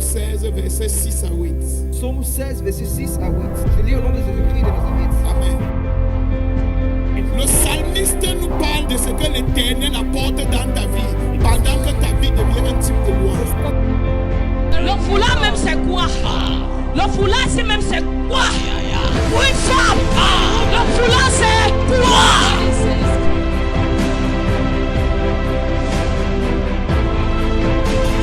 16, versets 6 à 8. Psaume 16, verset 6 à 8. Je lis au nom de Jésus-Christ de Nazareth. Amen. Le psalmiste nous parle de ce que l'Éternel apporte dans ta vie pendant que ta vie devient un type de louange. Le foulard même c'est quoi? Le foulard c'est même c'est quoi? Pour une femme, le foulard c'est quoi?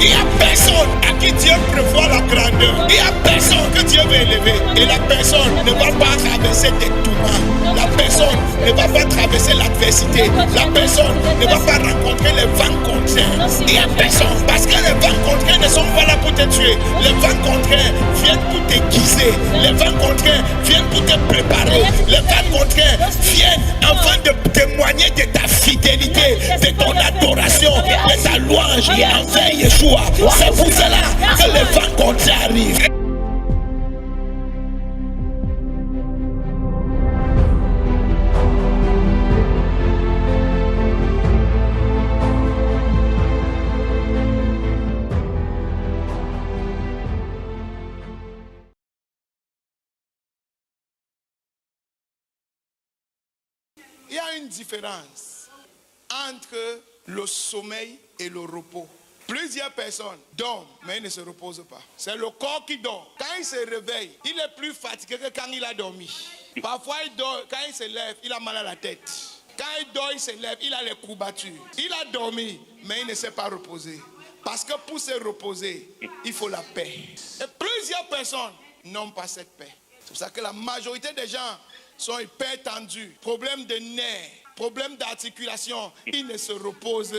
Il n'y a personne à qui Dieu prévoit la grandeur. Il n'y a personne que Dieu veut élever. Et la personne ne va pas traverser des tourments. La personne ne va pas traverser l'adversité. La personne ne va pas rencontrer les vents contraires. Il n'y a personne. Parce que les vents contraires ne sont pas là pour te tuer. Les vents contraires viennent pour t'aiguiser. Les vents contraires viennent pour te préparer. Les vents contraires viennent afin de témoigner de ta fidélité, de ton adoration, de ta louange envers Yeshua. C'est pour cela que les vents contraires arrivent. Il y a une différence entre le sommeil et le repos. Plusieurs personnes dorment, mais ils ne se reposent pas. C'est le corps qui dort. Quand il se réveille, il est plus fatigué que quand il a dormi. Parfois, il dort, quand il se lève, il a mal à la tête. Quand il dort, il se lève, il a les courbatures. Il a dormi, mais il ne s'est pas reposé. Parce que pour se reposer, il faut la paix. Et plusieurs personnes n'ont pas cette paix. C'est pour ça que la majorité des gens sont hyper tendus. Problème de nerfs, problème d'articulation. Ils ne se reposent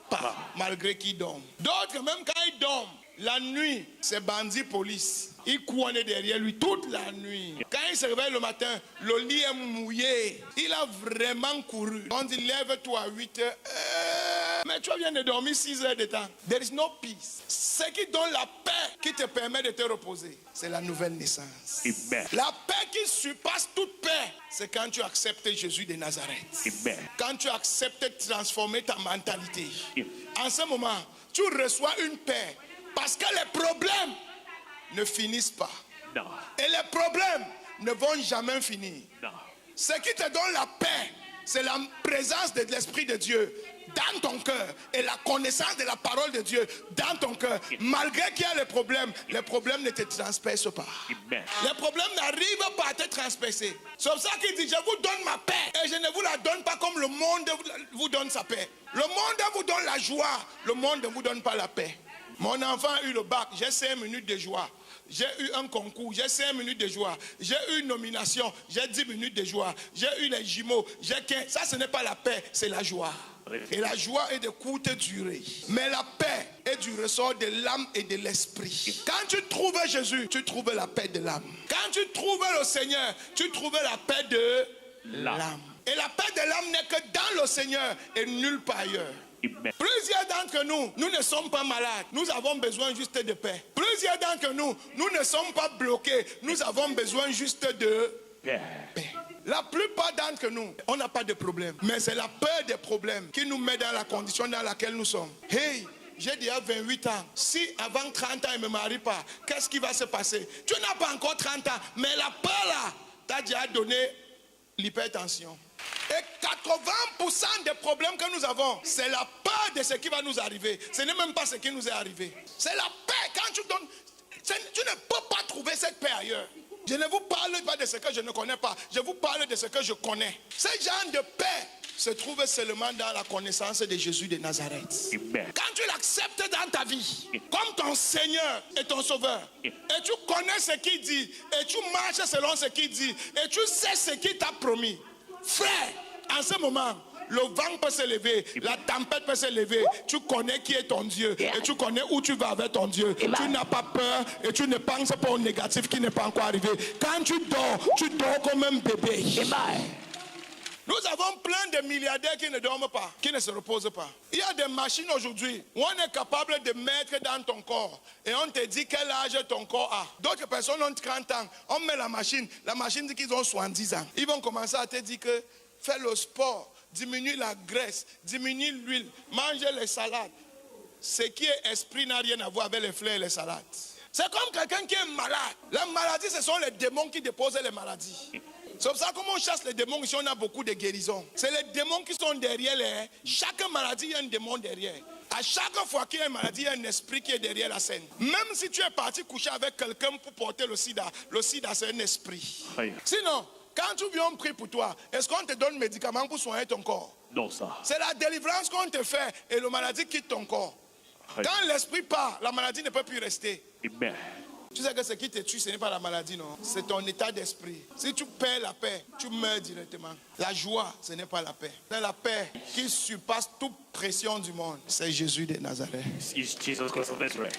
pas, malgré qu'ils dorment. D'autres, même quand ils dorment, la nuit, c'est bandit police. Il court derrière lui toute la nuit. Quand il se réveille le matin, le lit est mouillé. Il a vraiment couru. On dit lève-toi à 8 heures. Mais tu viens de dormir 6 heures de temps. There is no peace. Ce qui donne la paix qui te permet de te reposer, c'est la nouvelle naissance. Amen. La paix qui surpasse toute paix, c'est quand tu acceptes Jésus de Nazareth. Amen. Quand tu acceptes de transformer ta mentalité. Amen. En ce moment, tu reçois une paix. Parce que les problèmes ne finissent pas. Non. Et les problèmes ne vont jamais finir. Non. Ce qui te donne la paix, c'est la présence de l'Esprit de Dieu dans ton cœur et la connaissance de la parole de Dieu dans ton cœur. Malgré qu'il y a les problèmes ne te transpercent pas. Amen. Les problèmes n'arrivent pas à te transpercer. C'est pour ça qu'il dit, je vous donne ma paix et je ne vous la donne pas comme le monde vous donne sa paix. Le monde vous donne la joie, le monde ne vous donne pas la paix. Mon enfant a eu le bac, j'ai 5 minutes de joie. J'ai eu un concours, j'ai 5 minutes de joie. J'ai eu une nomination, j'ai 10 minutes de joie. J'ai eu les jumeaux, j'ai 15. Ça, ce n'est pas la paix, c'est la joie. Et la joie est de courte durée. Mais la paix est du ressort de l'âme et de l'esprit. Quand tu trouves Jésus, tu trouves la paix de l'âme. Quand tu trouves le Seigneur, tu trouves la paix de l'âme. Et la paix de l'âme n'est que dans le Seigneur et nulle part ailleurs. Amen. Plusieurs d'entre nous, nous ne sommes pas malades. Nous avons besoin juste de paix. Plusieurs d'entre nous, nous ne sommes pas bloqués. Nous avons besoin juste de paix. La plupart d'entre nous, on n'a pas de problème. Mais c'est la peur des problèmes qui nous met dans la condition dans laquelle nous sommes. Hey, j'ai déjà 28 ans. Si avant 30 ans, il ne me marie pas, qu'est-ce qui va se passer? Tu n'as pas encore 30 ans, mais la peur là, t'a déjà donné l'hypertension. Et 80% des problèmes que nous avons, c'est la peur de ce qui va nous arriver. Ce n'est même pas ce qui nous est arrivé. C'est la paix. Quand tu donnes, tu ne peux pas trouver cette paix ailleurs. Je ne vous parle pas de ce que je ne connais pas. Je vous parle de ce que je connais. Ce genre de paix se trouve seulement dans la connaissance de Jésus de Nazareth. Amen. Quand tu l'acceptes dans ta vie, comme ton Seigneur et ton Sauveur, et tu connais ce qu'il dit, et tu marches selon ce qu'il dit, et tu sais ce qu'il t'a promis, frère, en ce moment, le vent peut se lever, la tempête peut se lever. Tu connais qui est ton Dieu et tu connais où tu vas avec ton Dieu. Tu n'as pas peur et tu ne penses pas au négatif qui n'est pas encore arrivé. Quand tu dors comme un bébé. Nous avons plein de milliardaires qui ne dorment pas, qui ne se reposent pas. Il y a des machines aujourd'hui où on est capable de mettre dans ton corps et on te dit quel âge ton corps a. D'autres personnes ont 30 ans, on met la machine dit qu'ils ont 70 ans. Ils vont commencer à te dire que fais le sport, diminue la graisse, diminue l'huile, mange les salades. Ce qui est esprit n'a rien à voir avec les fleurs et les salades. C'est comme quelqu'un qui est malade. La maladie, ce sont les démons qui déposent les maladies. C'est pour ça que on chasse les démons ici, on a beaucoup de guérisons. C'est les démons qui sont derrière les... Chaque maladie, il y a un démon derrière. À chaque fois qu'il y a une maladie, il y a un esprit qui est derrière la scène. Même si tu es parti coucher avec quelqu'un pour porter le sida, c'est un esprit. Aïe. Sinon, quand tu viens, on prie pour toi. Est-ce qu'on te donne médicaments pour soigner ton corps? Non, ça. C'est la délivrance qu'on te fait et la maladie quitte ton corps. Aïe. Quand l'esprit part, la maladie ne peut plus rester. Amen. Tu sais que ce qui te tue, ce n'est pas la maladie, non. C'est ton état d'esprit. Si tu perds la paix, tu meurs directement. La joie, ce n'est pas la paix. C'est la paix qui surpasse toute pression du monde. C'est Jésus de Nazareth. It's Jesus Christ of Nazareth.